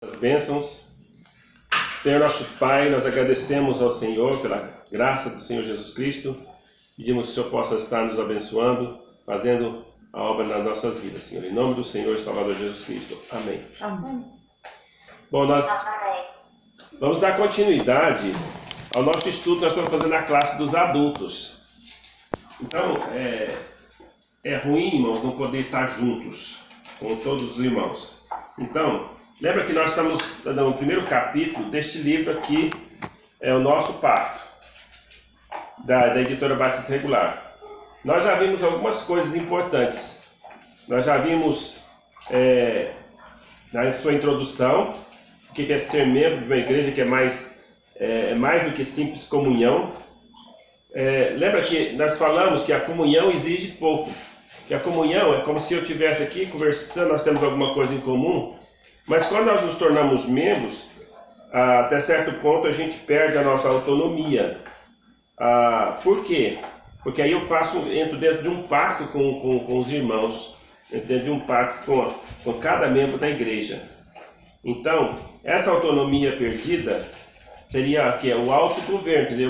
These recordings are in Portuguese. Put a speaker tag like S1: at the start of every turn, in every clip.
S1: As bênçãos. Senhor nosso Pai, nós agradecemos ao Senhor pela graça do Senhor Jesus Cristo. Pedimos que o Senhor possa estar nos abençoando, fazendo a obra nas nossas vidas, Senhor. Em nome do Senhor e Salvador Jesus Cristo. Amém.
S2: Amém.
S1: Bom, nós vamos dar continuidade ao nosso estudo. Nós estamos fazendo a classe dos adultos. Então, é ruim, irmãos, não poder estar juntos com todos os irmãos. Então, lembra que nós estamos no primeiro capítulo deste livro aqui, é o Nosso Pacto, da editora Batista Regular. Nós já vimos algumas coisas importantes. Nós já vimos na sua introdução o que é ser membro de uma igreja, que é mais do que simples comunhão. Lembra que nós falamos que a comunhão exige pouco, que a comunhão é como se eu estivesse aqui conversando, nós temos alguma coisa em comum, mas quando nós nos tornamos membros, até certo ponto a gente perde a nossa autonomia. Por quê? Porque aí eu entro dentro de um pacto com os irmãos, dentro de um pacto com cada membro da igreja. Então, essa autonomia perdida seria que é o autogoverno, quer dizer,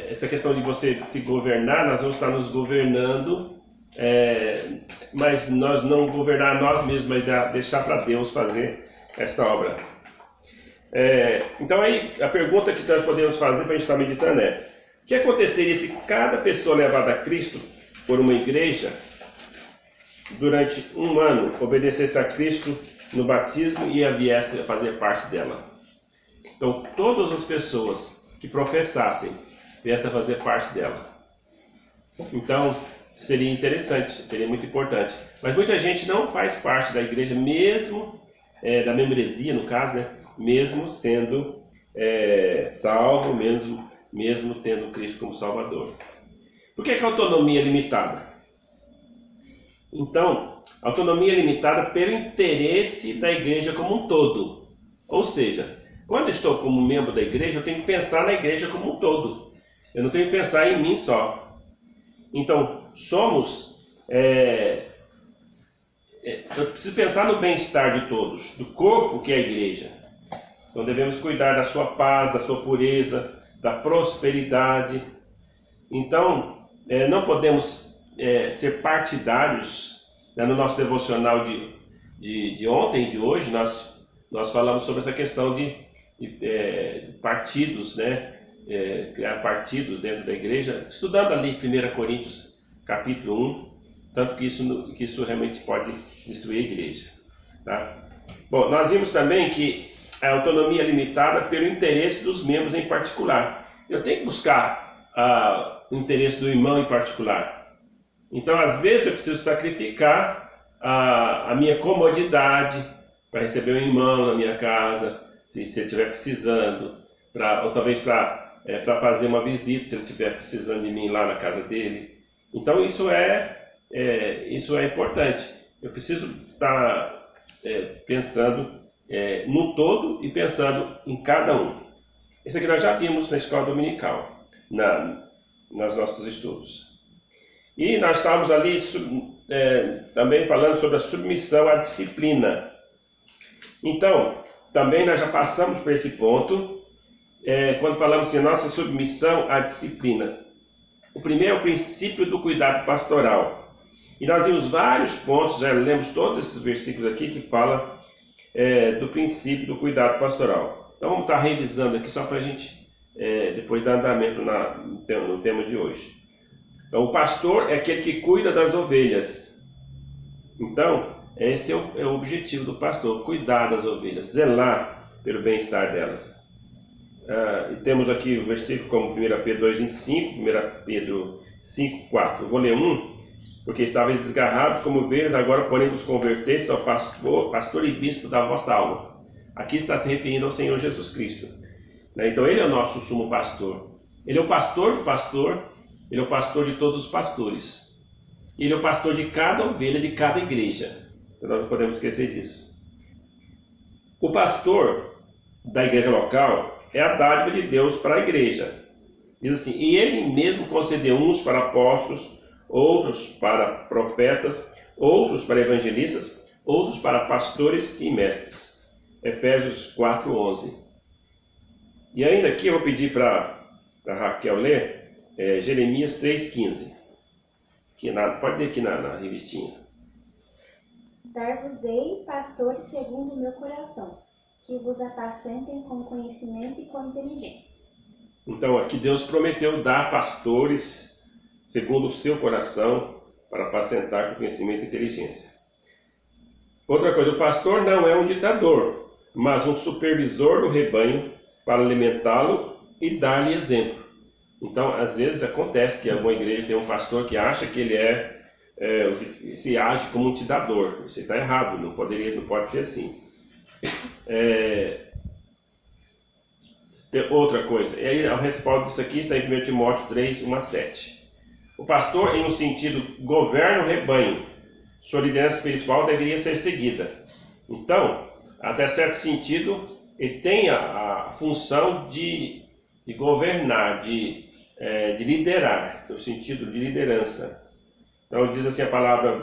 S1: essa questão de você se governar, nós vamos estar nos governando, mas nós não governar nós mesmos, mas deixar para Deus fazer esta obra. Então aí a pergunta que nós podemos fazer para a gente estar meditando é: o que aconteceria se cada pessoa levada a Cristo por uma igreja durante um ano obedecesse a Cristo no batismo e viesse a fazer parte dela? Então todas as pessoas que professassem viessem a fazer parte dela. Então seria interessante, seria muito importante. Mas muita gente não faz parte da igreja, mesmo da membresia no caso, né? Mesmo sendo salvo, mesmo tendo Cristo como Salvador. Por que a autonomia é limitada? Então, a autonomia é limitada pelo interesse da igreja como um todo. Ou seja, quando eu estou como membro da igreja, eu tenho que pensar na igreja como um todo. Eu não tenho que pensar em mim só. Então, eu preciso pensar no bem-estar de todos, do corpo que é a igreja. Então devemos cuidar da sua paz, da sua pureza, da prosperidade. Então, não podemos ser partidários. No nosso devocional de ontem e de hoje, nós falamos sobre essa questão de partidos, né? Criar partidos dentro da igreja, estudando ali 1 Coríntios capítulo 1, tanto que isso realmente pode destruir a igreja. Tá? Bom, nós vimos também que a autonomia é limitada pelo interesse dos membros em particular. Eu tenho que buscar o interesse do irmão em particular. Então, às vezes, eu preciso sacrificar a minha comodidade para receber um irmão na minha casa, se ele estiver precisando, ou talvez para fazer uma visita, se ele estiver precisando de mim lá na casa dele. Então, isso é importante. Eu preciso estar pensando no todo e pensando em cada um. Isso aqui nós já vimos na escola dominical, nos nossos estudos. E nós estávamos ali também falando sobre a submissão à disciplina. Então, também nós já passamos por esse ponto, quando falamos assim, nossa submissão à disciplina. O primeiro é o princípio do cuidado pastoral. E nós vimos vários pontos, já lemos todos esses versículos aqui que falam do princípio do cuidado pastoral. Então vamos estar revisando aqui só para a gente depois dar andamento no tema de hoje. Então o pastor é aquele que cuida das ovelhas. Então esse é o objetivo do pastor, cuidar das ovelhas, zelar pelo bem-estar delas. E temos aqui o versículo como 1 Pedro 2,25, 1 Pedro 5,4. Eu vou ler porque estáveis desgarrados como ovelhas, agora porém vos convertestes ao pastor e bispo da vossa alma. Aqui está se referindo ao Senhor Jesus Cristo. Então ele é o nosso sumo pastor. Ele é o pastor do pastor, ele é o pastor de todos os pastores. Ele é o pastor de cada ovelha, de cada igreja. Então nós não podemos esquecer disso. O pastor da igreja local é a dádiva de Deus para a igreja. Diz assim: e ele mesmo concedeu uns para apóstolos, outros para profetas, outros para evangelistas, outros para pastores e mestres. Efésios 4:11. E ainda aqui eu vou pedir para a Raquel ler Jeremias 3:15. Pode ler aqui na revistinha.
S2: Dar-vos-ei pastores segundo o meu coração, que vos apacentem com conhecimento e com inteligência.
S1: Então aqui Deus prometeu dar pastores segundo o seu coração para apacentar com conhecimento e inteligência. Outra coisa, o pastor não é um ditador, mas um supervisor do rebanho para alimentá-lo e dar-lhe exemplo. Então, às vezes acontece que alguma igreja tem um pastor que acha que ele se age como um ditador. Isso está errado, não pode ser assim. Outra coisa, e aí a resposta disso aqui está em 1 Timóteo 3:1-7. O pastor, em um sentido, governa o rebanho. Sua liderança espiritual deveria ser seguida. Então, até certo sentido, ele tem a função de governar, de liderar, no sentido de liderança. Então diz assim a palavra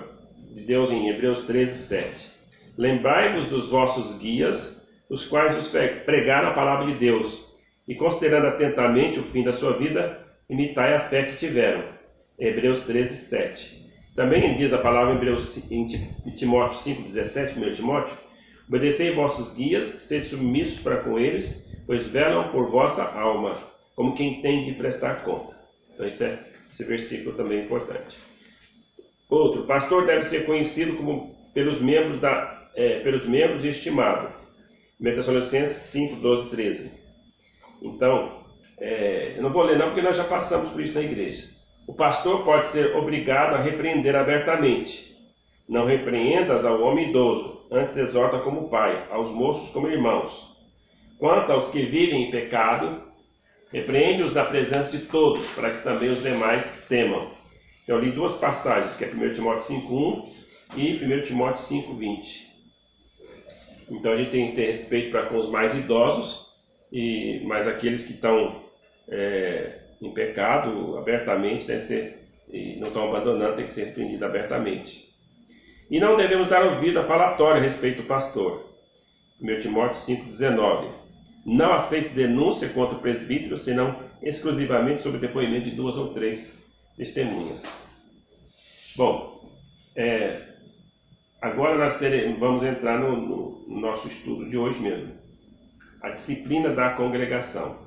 S1: de Deus em Hebreus 13:7. Lembrai-vos dos vossos guias, os quais vos pregaram a palavra de Deus, e considerando atentamente o fim da sua vida, imitai a fé que tiveram. Hebreus 13:7. Também diz a palavra em Timóteo 5:17, 1 Timóteo, obedecei vossos guias, sede submissos para com eles, pois velam por vossa alma, como quem tem de prestar conta. Então esse versículo também é importante. Outro, pastor deve ser conhecido pelos membros e estimado. 1 Tessalonicenses 5:12-13. Então, eu não vou ler não, porque nós já passamos por isso na igreja. O pastor pode ser obrigado a repreender abertamente. Não repreendas ao homem idoso, antes exorta como pai, aos moços como irmãos. Quanto aos que vivem em pecado, repreende-os na presença de todos, para que também os demais temam. Eu li duas passagens, que é 1 Timóteo 5:1 e 1 Timóteo 5:20. Então a gente tem que ter respeito para com os mais idosos, mas aqueles que estão em pecado abertamente, e não estão abandonando, tem que ser repreendido abertamente. E não devemos dar ouvido a falatório a respeito do pastor. 1 Timóteo 5:19. Não aceite denúncia contra o presbítero, senão exclusivamente sobre o depoimento de 2 ou 3 testemunhas. Bom, agora nós vamos entrar no nosso estudo de hoje mesmo. A disciplina da congregação.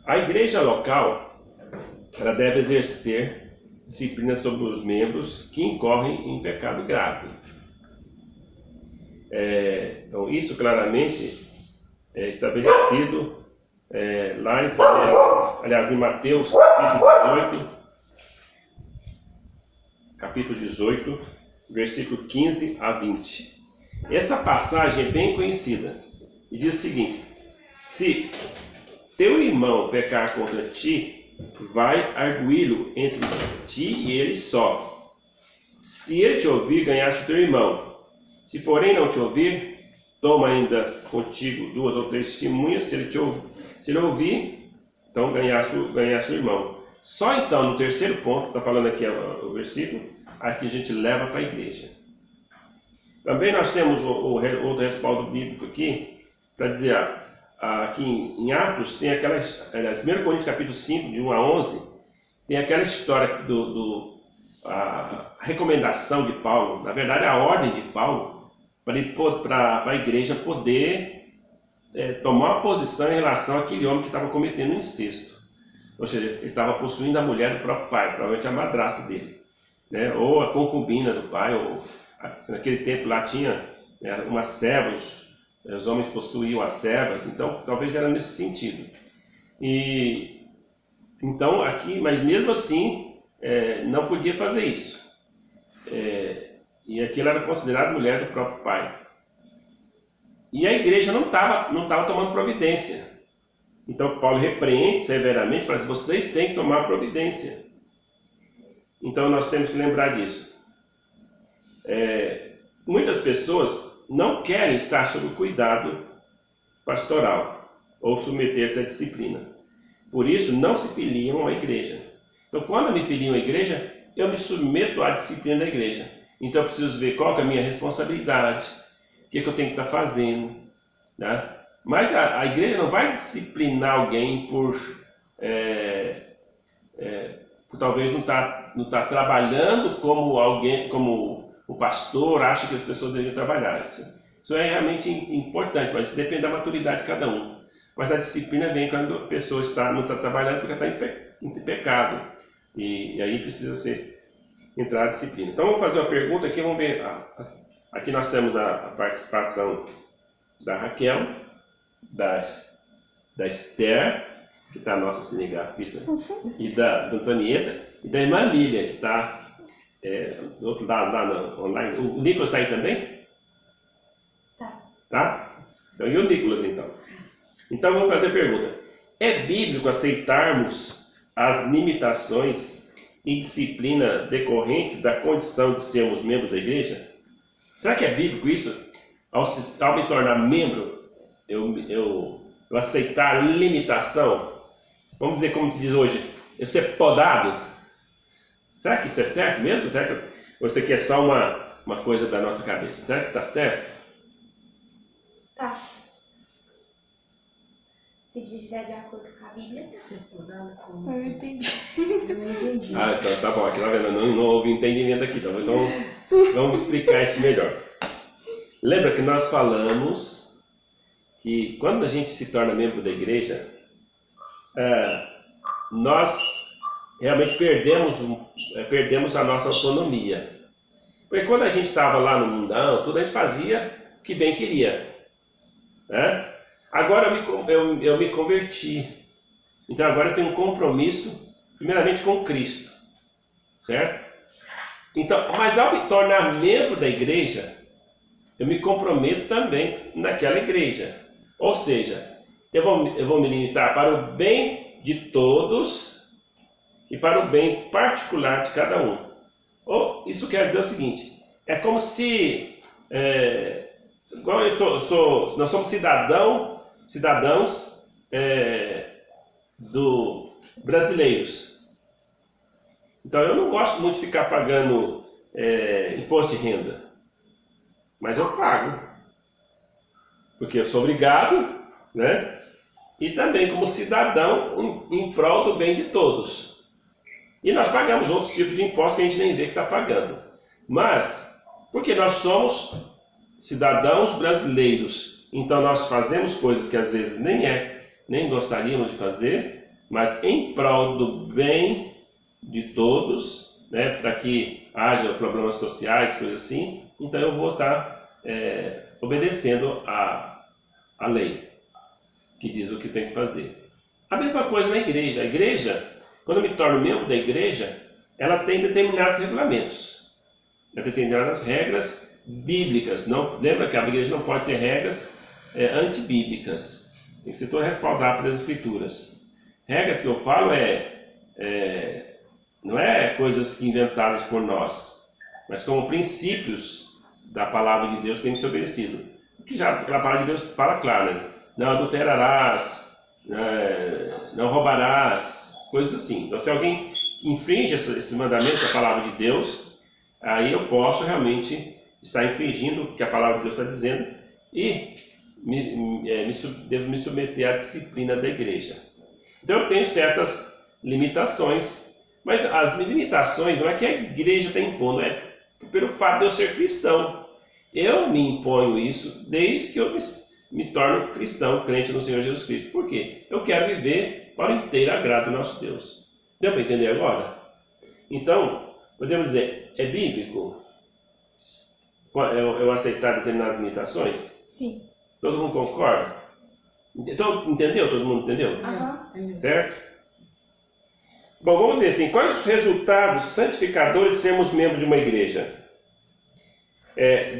S1: A igreja local, ela deve exercer disciplina sobre os membros que incorrem em pecado grave. Então isso claramente é estabelecido lá em Mateus capítulo 18, versículo 15-20. Essa passagem é bem conhecida e diz o seguinte: se teu irmão pecar contra ti, vai arguí-lo entre ti e ele só. Se ele te ouvir, ganhaste o teu irmão. Se porém não te ouvir, toma ainda contigo 2 ou 3 testemunhas. Se ele ouvir, então ganhaste o irmão. Só então, no terceiro ponto, está falando aqui o versículo, aqui a gente leva para a igreja. Também nós temos outro respaldo bíblico aqui, para dizer, aqui em Atos, tem 1 Coríntios capítulo 5, de 1-11, tem aquela história a recomendação de Paulo, na verdade a ordem de Paulo, para a igreja poder tomar uma posição em relação àquele homem que estava cometendo um incesto. Ou seja, ele estava possuindo a mulher do próprio pai, provavelmente a madrasta dele, né? Ou a concubina do pai, ou naquele tempo lá tinha umas servas, os homens possuíam as servas, então talvez era nesse sentido. Então aqui, mas mesmo assim, não podia fazer isso. E aquilo era considerado mulher do próprio pai. E a igreja não estava tomando providência. Então Paulo repreende severamente, fala assim: vocês têm que tomar providência. Então nós temos que lembrar disso. Muitas pessoas não querem estar sob o cuidado pastoral ou submeter-se à disciplina. Por isso não se filiam à igreja. Então quando eu me filio à igreja, eu me submeto à disciplina da igreja. Então eu preciso ver qual que é a minha responsabilidade, o que, que eu tenho que estar fazendo, né? Mas a igreja não vai disciplinar alguém por talvez não tá trabalhando como alguém, como o pastor acha que as pessoas deveriam trabalhar. Isso é realmente importante, mas depende da maturidade de cada um. Mas a disciplina vem quando a pessoa não está trabalhando porque está em pecado. E aí precisa entrar a disciplina. Então vamos fazer uma pergunta aqui, vamos ver. Aqui nós temos a participação da Raquel, da Esther, que está a nossa cinegrafista, e da Antonieta, e da irmã Lília, que está do outro lado, lá online. O Nicolas está aí também? Tá? Então, e o Nicolas, então? Então, vamos fazer a pergunta. É bíblico aceitarmos as limitações e disciplina decorrentes da condição de sermos membros da igreja? Será que é bíblico isso? Ao me tornar membro, eu aceitar limitação? Vamos dizer como se diz hoje, eu ser podado? Será que isso é certo mesmo? Será que isso aqui é só uma coisa da nossa cabeça? Será que está certo?
S2: Tá. Se estiver de acordo com a Bíblia.
S3: Ser podado como
S2: Eu não
S3: assim?
S2: entendi.
S3: Eu não entendi.
S1: Então tá bom, aqui tá vendo? Não houve entendimento aqui, então vamos explicar isso melhor. Lembra que nós falamos que quando a gente se torna membro da igreja, nós realmente perdemos a nossa autonomia. Porque quando a gente estava lá no mundão, tudo a gente fazia o que bem queria, né? Agora eu me converti. Então agora eu tenho um compromisso, primeiramente com Cristo, certo? Então, mas ao me tornar membro da igreja, eu me comprometo também naquela igreja. Ou seja, eu vou me limitar para o bem de todos e para o bem particular de cada um. Isso quer dizer o seguinte, é como se nós somos cidadãos brasileiros. Então eu não gosto muito de ficar pagando imposto de renda, mas eu pago, porque eu sou obrigado, né? E também como cidadão em prol do bem de todos. E nós pagamos outros tipos de impostos que a gente nem vê que está pagando. Mas, porque nós somos cidadãos brasileiros, então nós fazemos coisas que às vezes nem gostaríamos de fazer, mas em prol do bem de todos, né, para que haja problemas sociais, coisas assim, então eu vou estar obedecendo a lei, que diz o que tem que fazer. A mesma coisa na igreja. A igreja, quando eu me torno membro da igreja, ela tem determinados regulamentos, determinadas regras bíblicas. Não, lembra que a igreja não pode ter regras antibíblicas. Tem que ser toda respaldada pelas escrituras. Regras que eu falo não é coisas inventadas por nós, mas como princípios da palavra de Deus que tem que ser obedecido. Que já a palavra de Deus fala claro, né? Não adulterarás, não roubarás, coisas assim. Então, se alguém infringe esses mandamentos da palavra de Deus, aí eu posso realmente estar infringindo o que a palavra de Deus está dizendo e devo me submeter à disciplina da igreja. Então, eu tenho certas limitações, mas as limitações não é que a igreja está impondo, é pelo fato de eu ser cristão. Eu me imponho isso desde que eu me torno cristão, crente no Senhor Jesus Cristo. Por quê? Eu quero viver para o inteiro agrado do nosso Deus. Deu para entender agora? Então, podemos dizer, é bíblico eu aceitar determinadas limitações?
S2: Sim.
S1: Todo mundo concorda? Então, entendeu? Todo mundo entendeu?
S2: Aham.
S1: Certo? Bom, vamos ver assim, quais os resultados santificadores de sermos membros de uma igreja?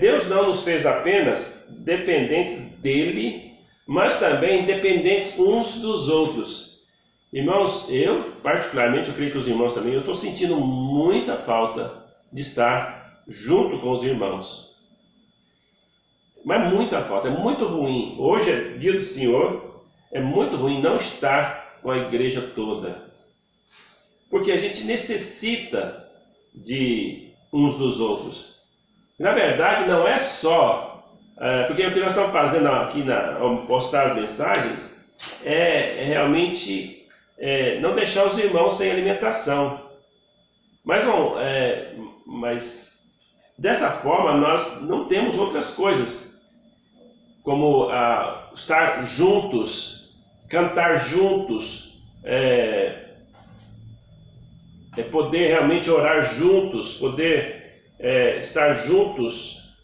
S1: Deus não nos fez apenas dependentes dele, mas também dependentes uns dos outros. Irmãos, eu particularmente, eu creio que os irmãos também, eu estou sentindo muita falta de estar junto com os irmãos. Mas muita falta, é muito ruim. Hoje é dia do Senhor, é muito ruim não estar com a igreja toda. Porque a gente necessita de uns dos outros. Na verdade, não é só, porque o que nós estamos fazendo aqui ao postar as mensagens é realmente não deixar os irmãos sem alimentação. Mas dessa forma nós não temos outras coisas, como estar juntos, cantar juntos, poder realmente orar juntos, poder estar juntos.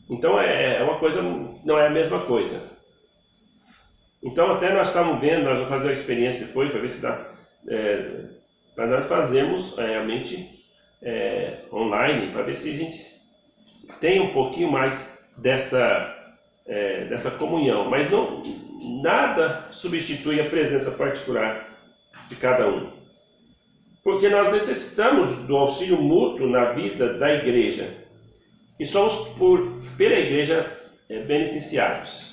S1: Então uma coisa, não é a mesma coisa. Então até nós estamos vendo, nós vamos fazer a experiência depois para ver se dá, para nós fazermos realmente online, para ver se a gente tem um pouquinho mais dessa comunhão, mas nada substitui a presença particular de cada um, porque nós necessitamos do auxílio mútuo na vida da igreja e somos pela igreja beneficiados.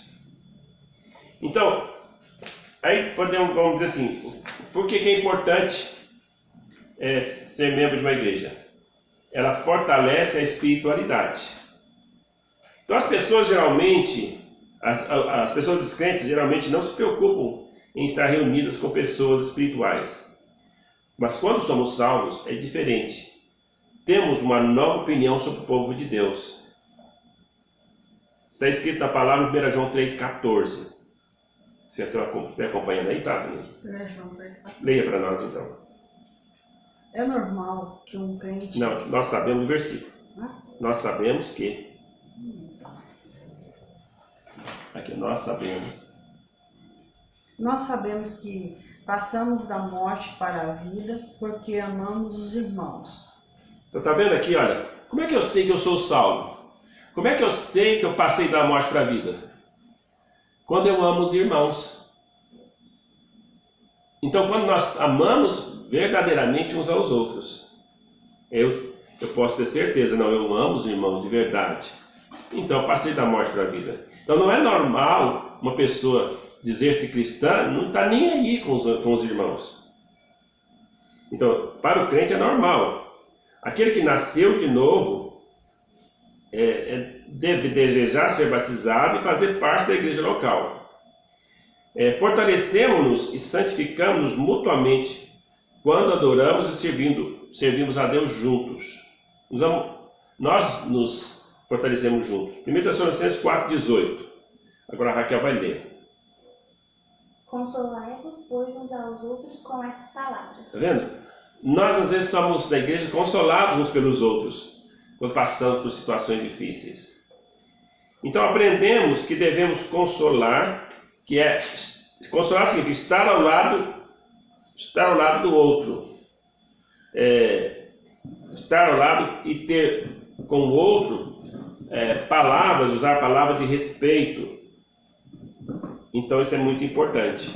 S1: Então, aí vamos dizer assim, por que é importante ser membro de uma igreja? Ela fortalece a espiritualidade. Então as pessoas geralmente, as pessoas descrentes geralmente não se preocupam em estar reunidas com pessoas espirituais. Mas quando somos salvos é diferente. Temos uma nova opinião sobre o povo de Deus. Está escrito na palavra 1 João 3,14. Você está acompanhando aí, tá? Leia para nós então.
S3: É normal que um crente...
S1: Não, nós sabemos o versículo. Nós sabemos que... Aqui, nós sabemos
S3: que passamos da morte para a vida porque amamos os irmãos.
S1: Então, tá vendo aqui, olha, como é que eu sei que eu sou salvo? Como é que eu sei que eu passei da morte para a vida? Quando eu amo os irmãos. Então, quando nós amamos verdadeiramente uns aos outros, eu posso ter certeza, não, eu amo os irmãos de verdade. Então, eu passei da morte para a vida. Então, não é normal uma pessoa dizer-se cristã, não está nem aí com os irmãos. Então, para o crente é normal. Aquele que nasceu de novo deve desejar ser batizado e fazer parte da igreja local. Fortalecemos-nos e santificamos-nos mutuamente quando adoramos e servimos a Deus juntos. Nós nos fortalecemos juntos. 1 Tessalonicenses 4,18. Agora a Raquel vai ler.
S2: Consolai-vos, pois, uns aos outros com essas palavras.
S1: Está vendo? Nós às vezes somos da igreja consolados uns pelos outros quando passamos por situações difíceis. Então aprendemos que devemos consolar, consolar significa estar ao lado do outro, estar ao lado e ter com o outro palavras, usar palavras de respeito. Então isso é muito importante.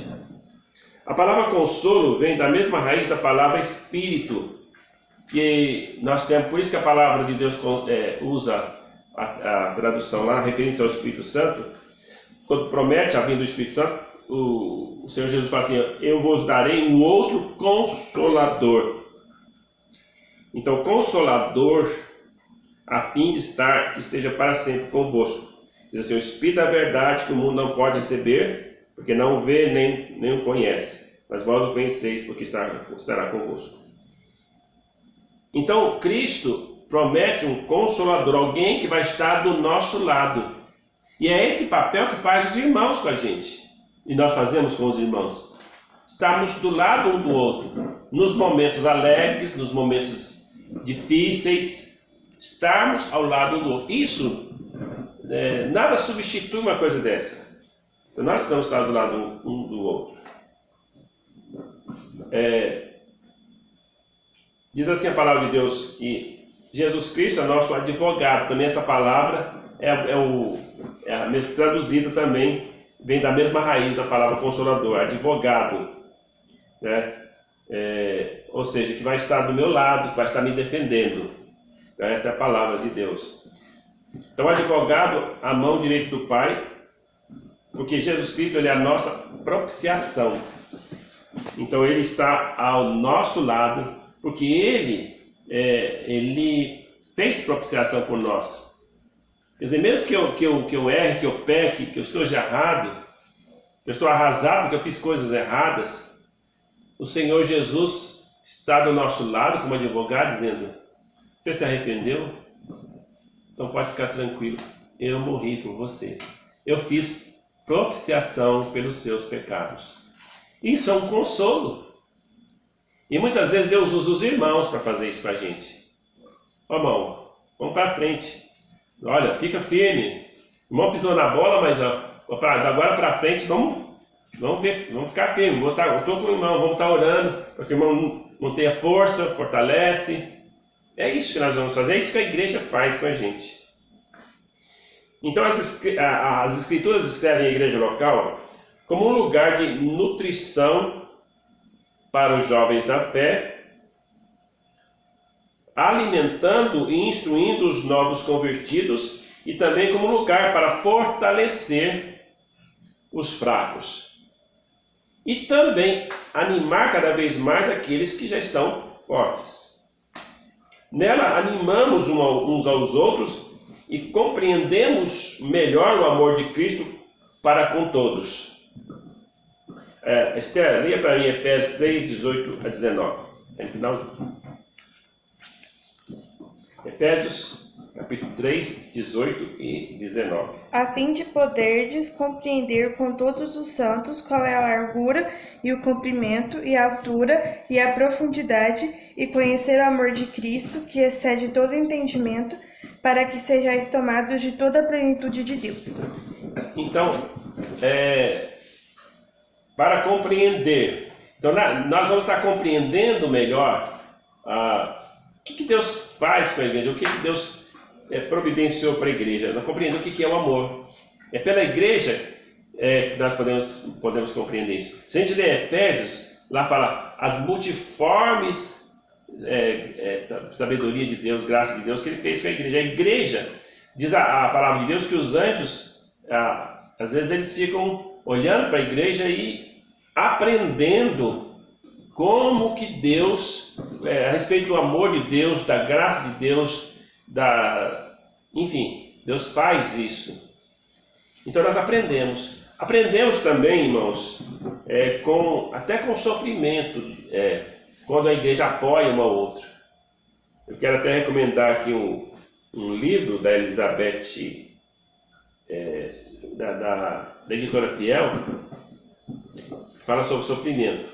S1: A palavra consolo vem da mesma raiz da palavra espírito, que nós temos, por isso que a palavra de Deus usa a tradução lá, referente ao Espírito Santo. Quando promete a vinda do Espírito Santo, o Senhor Jesus fala assim: eu vos darei um outro consolador. Então, consolador, a fim de que esteja para sempre convosco. Diz assim: o Espírito da verdade que o mundo não pode receber, porque não o vê nem o conhece, mas vós o conheceis, porque estará convosco. Então, Cristo promete um consolador, alguém que vai estar do nosso lado. E é esse papel que faz os irmãos com a gente. E nós fazemos com os irmãos. Estamos do lado um do outro, nos momentos alegres, nos momentos difíceis, estarmos ao lado um do outro. Isso, nada substitui uma coisa dessa. Então, nós precisamos estar do lado um do outro. Diz assim a palavra de Deus que Jesus Cristo é nosso advogado. Também essa palavra mesmo traduzida também, vem da mesma raiz da palavra consolador, advogado, né? Ou seja, que vai estar do meu lado, que vai estar me defendendo. Então, essa é a palavra de Deus. Então, advogado, a mão direita do Pai, porque Jesus Cristo ele é a nossa propiciação. Então ele está ao nosso lado, porque ele fez propiciação por nós. Quer dizer, mesmo que eu erre, que eu peque, que eu esteja errado, que eu estou arrasado porque eu fiz coisas erradas, o Senhor Jesus está do nosso lado como advogado dizendo, você se arrependeu? Então pode ficar tranquilo, eu morri por você. Eu fiz propiciação pelos seus pecados. Isso é um consolo. E muitas vezes Deus usa os irmãos para fazer isso com a gente. Ó, irmão, vamos para frente. Olha, fica firme. O irmão pisou na bola, mas agora para frente vamos ficar firme. Eu estou com o irmão, vamos estar orando, para que o irmão não tenha força, fortalece. É isso que nós vamos fazer, é isso que a igreja faz com a gente. Então as escrituras descrevem a igreja local como um lugar de nutrição para os jovens da fé, alimentando e instruindo os novos convertidos e também como lugar para fortalecer os fracos. E também animar cada vez mais aqueles que já estão fortes. Nela animamos uns aos outros e compreendemos melhor o amor de Cristo para com todos. Esther, leia para mim Efésios 3, 18 a 19. É no final. Efésios, capítulo 3, 18 e 19.
S4: A fim de poderdes compreender com todos os santos qual é a largura e o comprimento e a altura e a profundidade, e conhecer o amor de Cristo, que excede todo entendimento, para que sejais tomados de toda a plenitude de Deus.
S1: Então, para compreender, então nós vamos estar compreendendo melhor o que Deus faz com a igreja, o que Deus providenciou para a igreja, nós compreendemos o que é o amor. É pela igreja que nós podemos compreender isso. Se a gente ler Efésios, lá fala as multiformes sabedoria de Deus, graça de Deus que Ele fez com a igreja. A igreja, diz a palavra de Deus, que os anjos, às vezes eles ficam olhando para a igreja e aprendendo como que Deus, a respeito do amor de Deus, da graça de Deus, enfim, Deus faz isso. Então nós aprendemos também, irmãos, até com sofrimento, quando a igreja apoia uma outra. Eu quero até recomendar aqui um livro da Elizabeth, da editora Fiel, que fala sobre sofrimento,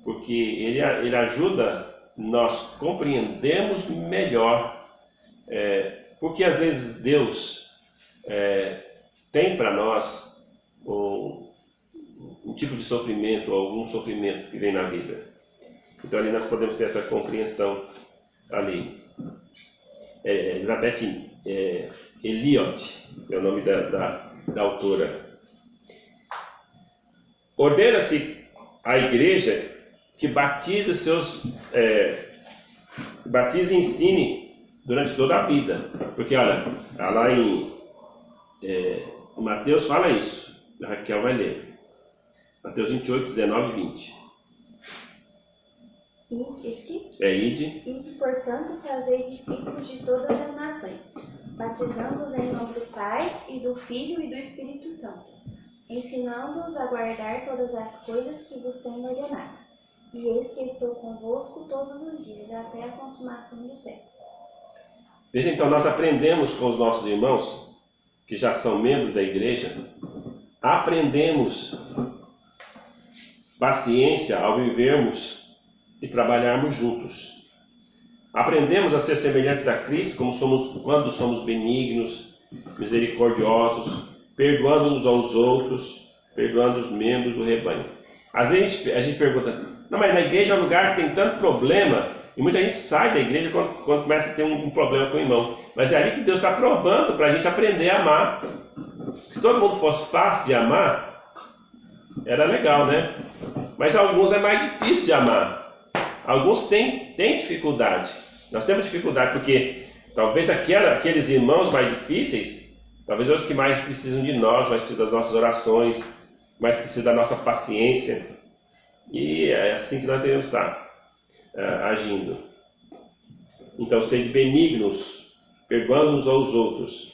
S1: porque ele ajuda nós compreendermos melhor, porque às vezes Deus tem para nós um tipo de sofrimento, ou algum sofrimento que vem na vida. Então ali nós podemos ter essa compreensão ali. Elizabeth Elliot é o nome da autora. Ordena-se a igreja que batize batize e ensine durante toda a vida. Porque olha, lá em Mateus fala isso. A Raquel vai ler. Mateus 28, 19 e 20. Ide,
S2: portanto, fazei discípulos de todas as nações, batizando-os em nome do Pai, e do Filho e do Espírito Santo, ensinando-os a guardar todas as coisas que vos tenho ordenado. E eis que estou convosco todos os dias, até a consumação do século.
S1: Veja, então nós aprendemos com os nossos irmãos, que já são membros da igreja, aprendemos paciência ao vivermos e trabalharmos juntos. Aprendemos a ser semelhantes a Cristo quando somos benignos, misericordiosos, perdoando uns aos outros, perdoando os membros do rebanho. Às vezes a gente pergunta, não, mas na igreja é um lugar que tem tanto problema, e muita gente sai da igreja quando começa a ter um problema com o irmão. Mas é ali que Deus está provando para a gente aprender a amar. Se todo mundo fosse fácil de amar, era legal, né? Mas alguns é mais difícil de amar. Alguns têm dificuldade. Nós temos dificuldade porque talvez aqueles irmãos mais difíceis, talvez os que mais precisam de nós, mais precisam das nossas orações, mais precisam da nossa paciência. E é assim que nós devemos estar agindo. Então, sede benignos, perdoando uns aos outros.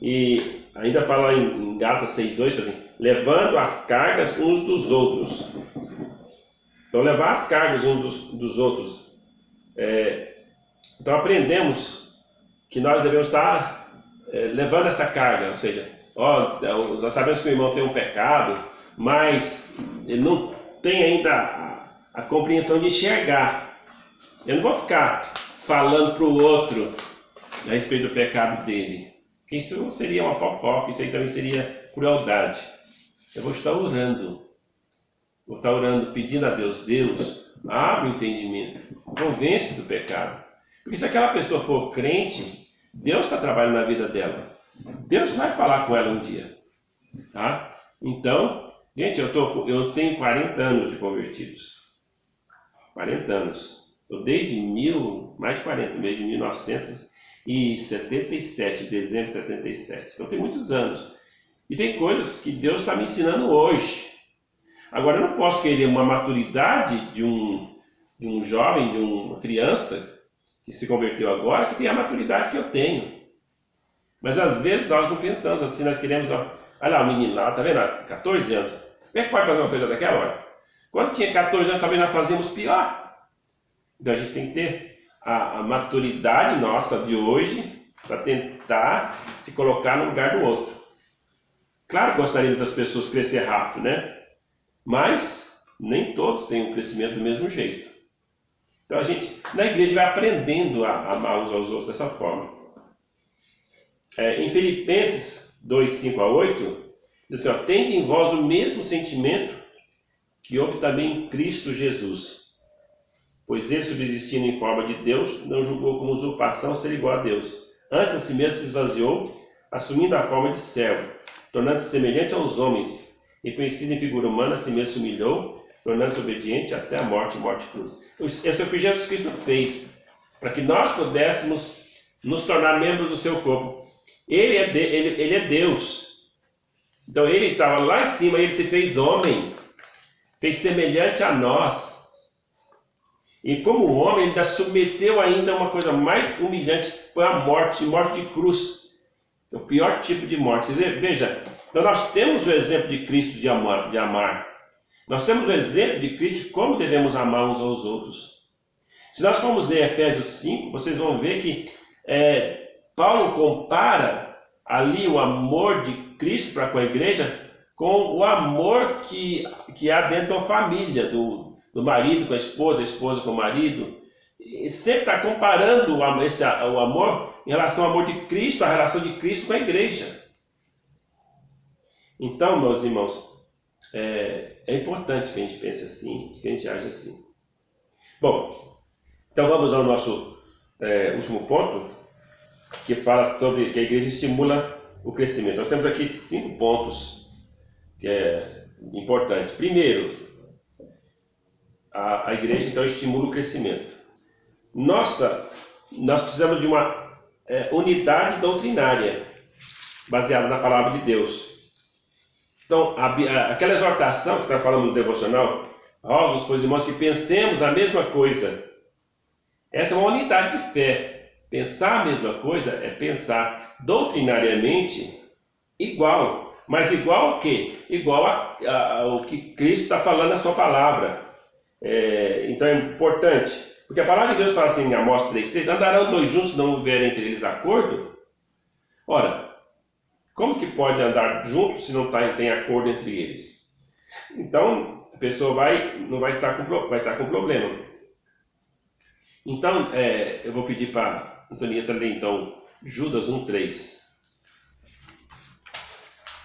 S1: E ainda fala em Gálatas 6:2, assim, levando as cargas uns dos outros. Então, levar as cargas uns dos outros. Então, aprendemos que nós devemos estar levando essa carga, ou seja, nós sabemos que o irmão tem um pecado, mas ele não tem ainda a compreensão de enxergar. Eu não vou ficar falando para o outro a respeito do pecado dele, porque isso seria uma fofoca, isso aí também seria crueldade. Eu vou estar orando, pedindo a Deus, abre o entendimento, convence do pecado. Porque se aquela pessoa for crente, Deus está trabalhando na vida dela. Deus vai falar com ela um dia. Tá? Então, gente, eu tenho 40 anos de convertidos. 40 anos. Eu desde mais de 40, desde 1977, dezembro de 77. Então tem muitos anos. E tem coisas que Deus está me ensinando hoje. Agora eu não posso querer uma maturidade de um jovem, de uma criança que se converteu agora, que tem a maturidade que eu tenho. Mas às vezes nós não pensamos assim, nós queremos, olha lá o menino lá, tá vendo? 14 anos. Como é que pode fazer uma coisa daquela hora? Quando tinha 14 anos também nós fazíamos pior. Então a gente tem que ter a maturidade nossa de hoje para tentar se colocar no lugar do outro. Claro que gostaríamos das pessoas crescer rápido, né? Mas nem todos têm um crescimento do mesmo jeito. Então a gente, na igreja, vai aprendendo a amar uns aos outros dessa forma. Em Filipenses 2:5-8, diz assim, tende em vós o mesmo sentimento que houve também em Cristo Jesus. Pois ele, subsistindo em forma de Deus, não julgou como usurpação ser igual a Deus. Antes a si mesmo se esvaziou, assumindo a forma de servo, tornando-se semelhante aos homens, e conhecido em figura humana, a si mesmo se humilhou, tornando-se obediente até a morte de cruz. Esse é o que Jesus Cristo fez, para que nós pudéssemos nos tornar membros do seu corpo. Ele é Deus. Então ele estava lá em cima, ele se fez homem, fez semelhante a nós. E como homem, ele ainda submeteu ainda a uma coisa mais humilhante, foi a morte de cruz. É o pior tipo de morte. Veja, então nós temos o exemplo de Cristo de amar. Nós temos o exemplo de Cristo de como devemos amar uns aos outros. Se nós formos ler Efésios 5, vocês vão ver que Paulo compara ali o amor de Cristo para com a igreja com o amor que há dentro da família, do marido com a esposa com o marido. E sempre está comparando o amor em relação ao amor de Cristo, a relação de Cristo com a igreja. Então, meus irmãos, é importante que a gente pense assim, que a gente age assim. Bom, então vamos ao nosso último ponto, que fala sobre que a igreja estimula o crescimento. Nós temos aqui 5 pontos que é importante. Primeiro, a igreja então estimula o crescimento. Nós precisamos de uma unidade doutrinária, baseada na palavra de Deus. Então, aquela exortação que está falando no devocional, rogo, pois irmãos, que pensemos na mesma coisa. Essa é uma unidade de fé. Pensar a mesma coisa é pensar doutrinariamente igual. Mas igual ao quê? Igual ao que Cristo está falando na sua palavra. Então é importante. Porque a palavra de Deus fala assim em Amós 3:3, andarão 2 juntos se não houver entre eles acordo? Ora, como que pode andar juntos se não tem acordo entre eles? Então, a pessoa vai estar com problema. Então, eu vou pedir para a Antonieta ler, então, Judas 1:3.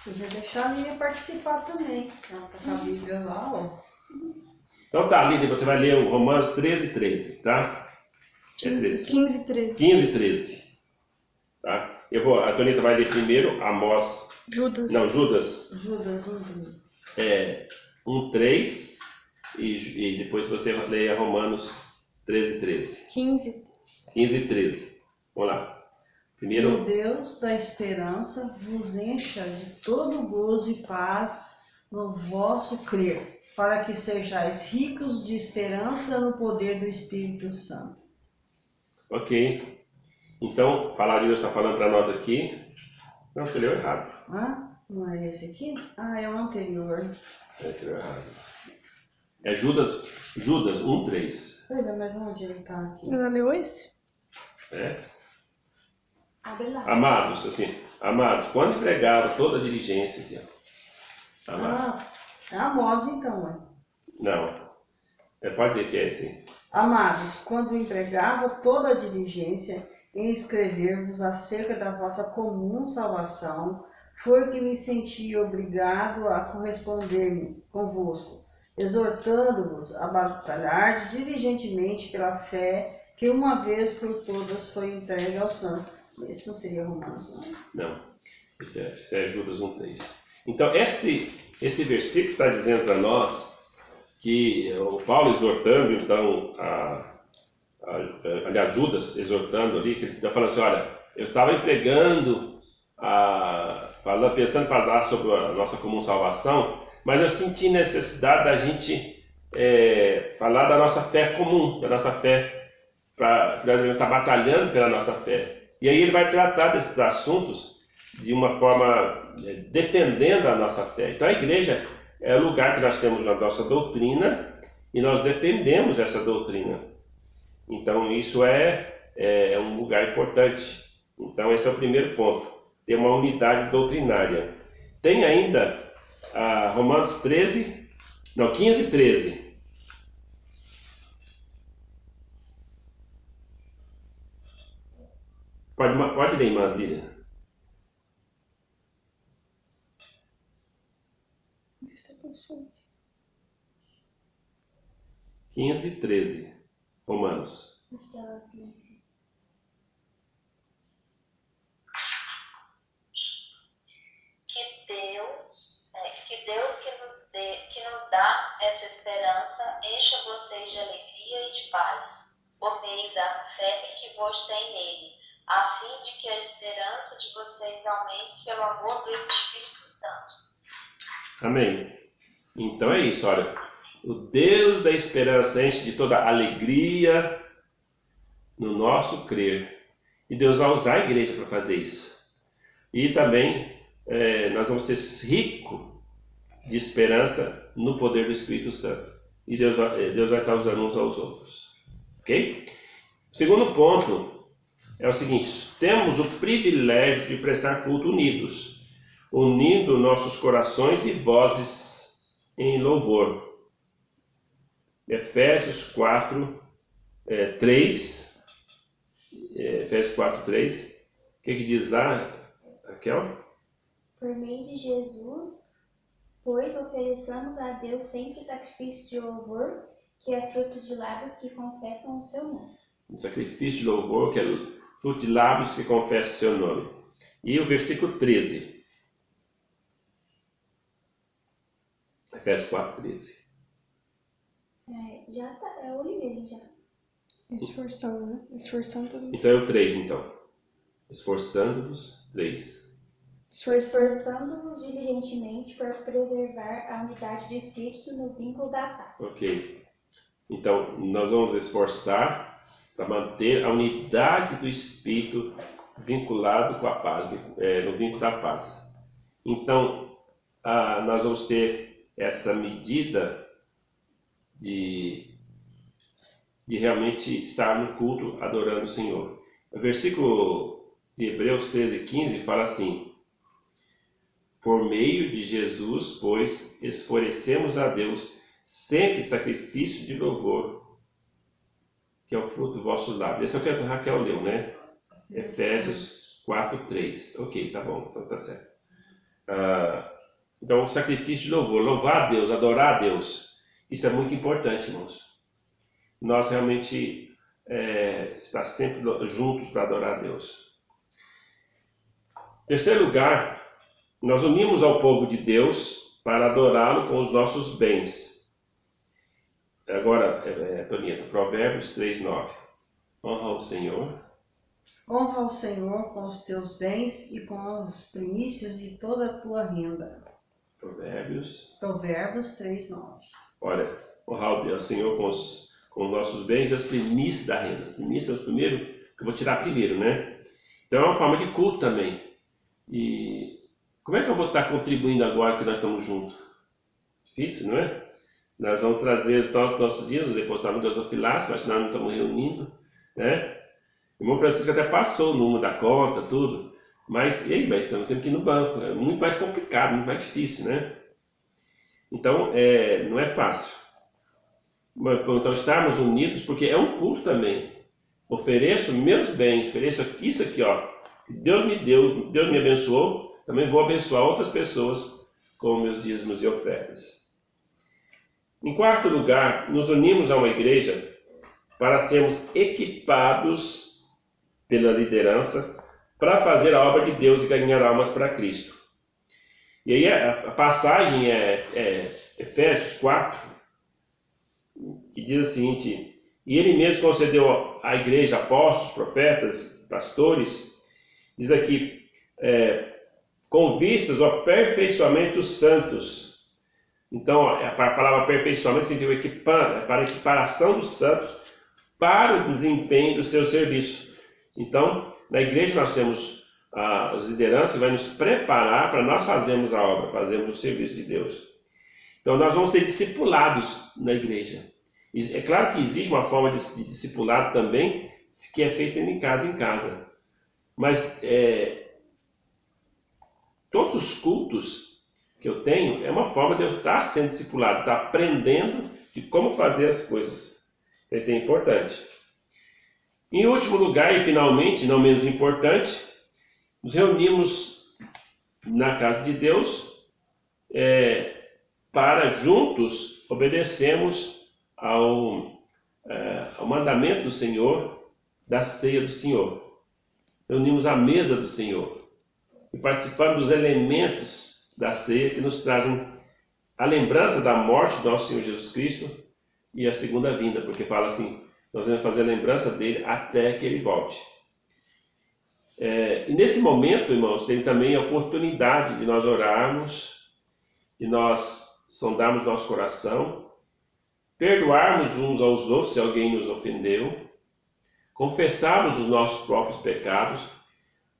S3: Podia deixar a Lia participar também. Ela tá com a Bíblia lá, ó.
S1: Então tá, Lídia, você vai ler o Romanos 13:13, tá?
S4: 15:13.
S1: 15:13. Tá? A Antonieta vai ler primeiro Amós.
S4: Judas.
S1: Não, Judas.
S3: Judas
S1: 1:3 e depois você lê Romanos 13:13. 15:13. Vamos lá. Primeiro.
S3: Que o Deus da esperança vos encha de todo gozo e paz no vosso crer, para que sejais ricos de esperança no poder do Espírito Santo.
S1: Ok. Então, a palavra de Deus está falando para nós aqui. Não, você leu errado.
S3: Ah, não é esse aqui? Ah, é o anterior.
S1: Você leu errado. É Judas 1:3.
S3: Pois é, mas onde ele tá aqui?
S4: Ela leu esse?
S1: É.
S2: Abre lá.
S1: Amados, quando empregava toda a diligência aqui, ó. Amados.
S3: Ah, é Amós então, ué.
S1: Não. Pode ver que é assim.
S3: Amados, quando empregava toda a diligência em escrever-vos acerca da vossa comum salvação, foi que me senti obrigado a corresponder-me convosco, exortando-vos a batalhar diligentemente pela fé que uma vez por todas foi entregue aos santos. Esse não seria Romanos, não?
S1: Não. Isso é Judas 1:3. Então, esse versículo está dizendo para nós que o Paulo exortando, então, aliás, Judas exortando ali, que ele está falando assim, olha, eu estava empregando, pensando em falar sobre a nossa comum salvação, mas eu senti necessidade da gente falar da nossa fé comum, da nossa fé, para estar batalhando pela nossa fé. E aí ele vai tratar desses assuntos de uma forma defendendo a nossa fé. Então a igreja é o lugar que nós temos a nossa doutrina e nós defendemos essa doutrina. Então isso é um lugar importante. Então esse é o primeiro ponto, ter uma unidade doutrinária. Tem ainda Romanos 15:13. Pode ler, irmã Lília. 15:13. Romanos.
S2: Acho que ela silêncio.
S5: Que Deus que nos dá essa esperança encha vocês de alegria e de paz, por meio da fé que vos tem nele, a fim de que a esperança de vocês aumente pelo amor do Espírito Santo.
S1: Amém. Então é isso, olha. O Deus da esperança enche de toda alegria no nosso crer. E Deus vai usar a igreja para fazer isso. E também nós vamos ser ricos de esperança no poder do Espírito Santo. E Deus vai estar usando uns aos outros. Ok? O segundo ponto é o seguinte: temos o privilégio de prestar culto unidos, unindo nossos corações e vozes em louvor. Efésios 4:3. Efésios 4:3. O que diz lá, Raquel?
S2: Por meio de Jesus, pois ofereçamos a Deus sempre sacrifício de louvor, que é fruto de lábios que confessam o seu nome.
S1: Um sacrifício de louvor, que é fruto de lábios que confessam o seu nome. E o versículo 13. Efésios 4:13.
S2: Já tá, eu li ele já.
S4: Esforçando, né? Esforçando.
S1: Então é o 3, então. Esforçando-vos, 3.
S2: Esforçando-vos diligentemente por preservar a unidade do Espírito no vínculo da paz.
S1: Ok. Então, nós vamos esforçar para manter a unidade do Espírito vinculado com a paz, no vínculo da paz. Então, nós vamos ter essa medida de realmente estar no culto adorando o Senhor. O versículo de Hebreus 13:15 fala assim: por meio de Jesus, pois, esforcemos a Deus sempre sacrifício de louvor, que é o fruto do vosso lábio. Esse é o que a Raquel leu, né? Efésios 4:3. Ok, tá bom, então tá certo. Então, o sacrifício de louvor, louvar a Deus, adorar a Deus, isso é muito importante, irmãos. Nós realmente estar sempre juntos para adorar a Deus. Em terceiro lugar, nós unimos ao povo de Deus para adorá-lo com os nossos bens. Agora, Toninha, Provérbios 3:9. Honra o Senhor.
S3: Honra o Senhor com os teus bens e com as primícias de toda a tua renda.
S1: Provérbios
S3: 3:9.
S1: Olha, honrar o Senhor com os nossos bens e as primícias da renda. As primícias é o primeiro que eu vou tirar primeiro, né? Então é uma forma de culto também. E como é que eu vou estar contribuindo agora que nós estamos juntos? Difícil, não é? Nós vamos trazer os nossos dias, depois estamos em gasofilaço, mas nós não estamos reunindo, né? O irmão Francisco até passou o número da conta, tudo. Mas, ei, mas estamos tendo que ir no banco. É muito mais complicado, muito mais difícil, né? Então, não é fácil. Então, estarmos unidos, porque é um culto também. Ofereço meus bens, ofereço isso aqui, ó. Deus me deu, Deus me abençoou, também vou abençoar outras pessoas com meus dízimos e ofertas. Em quarto lugar, nos unimos a uma igreja para sermos equipados pela liderança para fazer a obra de Deus e ganhar almas para Cristo. E aí a passagem é Efésios 4, que diz o seguinte: e ele mesmo concedeu à igreja apóstolos, profetas, pastores, diz aqui, com vistas ao aperfeiçoamento dos santos. Então, a palavra aperfeiçoamento significa para a equiparação dos santos para o desempenho do seu serviço. Então, na igreja nós temos as lideranças que vai nos preparar para nós fazermos a obra, fazermos o serviço de Deus. Então, nós vamos ser discipulados na igreja. É claro que existe uma forma de discipulado também, que é feita em casa. Mas todos os cultos que eu tenho é uma forma de eu estar sendo discipulado, estar aprendendo de como fazer as coisas. Isso é importante. Em último lugar, e finalmente, não menos importante, nos reunimos na casa de Deus para juntos obedecermos ao mandamento do Senhor, da ceia do Senhor. Reunimos à mesa do Senhor e participamos dos elementos da ceia que nos trazem a lembrança da morte do nosso Senhor Jesus Cristo e a segunda vinda, porque fala assim, nós vamos fazer lembrança dele até que ele volte. E nesse momento, irmãos, tem também a oportunidade de nós orarmos, de nós sondarmos nosso coração, perdoarmos uns aos outros se alguém nos ofendeu, confessarmos os nossos próprios pecados,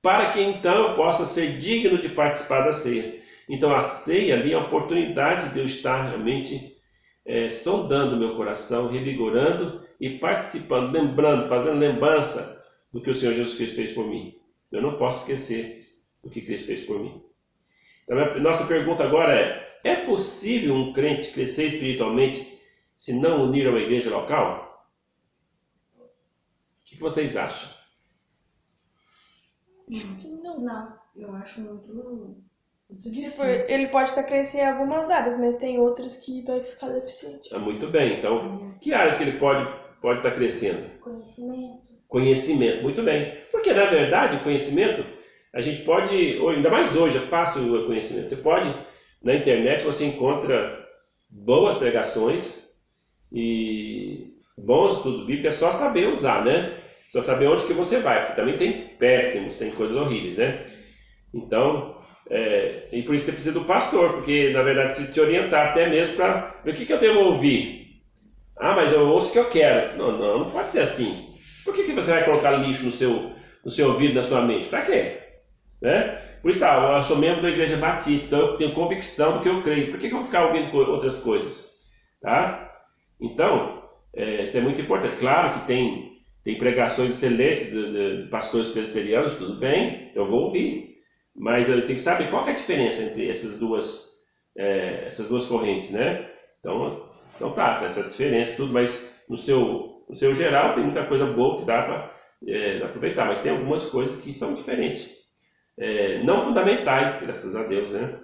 S1: para que então eu possa ser digno de participar da ceia. Então a ceia ali é a oportunidade de eu estar realmente sondando o meu coração, revigorando e participando, lembrando, fazendo lembrança do que o Senhor Jesus Cristo fez por mim. Eu não posso esquecer do que Cristo fez por mim. Então, a nossa pergunta agora é possível um crente crescer espiritualmente se não unir a uma igreja local? O que vocês acham?
S2: Não.
S3: Eu acho muito
S4: Tipo,
S3: difícil.
S4: ele pode estar crescendo em algumas áreas, mas tem outras que vai ficar deficiente.
S1: Muito bem. Então, que áreas que ele pode estar crescendo? Conhecimento, muito bem. Porque, na verdade, o conhecimento, a gente pode, ainda mais hoje, é fácil o conhecimento. Você pode, na internet, você encontra boas pregações e bons estudos bíblicos, é só saber usar, né? Só saber onde que você vai, porque também tem péssimos, tem coisas horríveis, né? Então, e por isso você precisa do pastor, porque, na verdade, precisa te orientar até mesmo para ver o que eu devo ouvir. Ah, mas eu ouço o que eu quero. Não pode ser assim. Por que você vai colocar lixo no seu ouvido, na sua mente? Para quê? Né? Por isso, eu sou membro da Igreja Batista, então eu tenho convicção do que eu creio. Por que eu vou ficar ouvindo outras coisas? Tá? Então, isso é muito importante. Claro que tem pregações excelentes de pastores presbiterianos, tudo bem, eu vou ouvir. Mas eu tenho que saber qual que é a diferença entre essas duas correntes, né? Então tá, tem essa diferença, tudo, mas no seu geral tem muita coisa boa que dá para aproveitar, mas tem algumas coisas que são diferentes, não fundamentais, graças a Deus, né?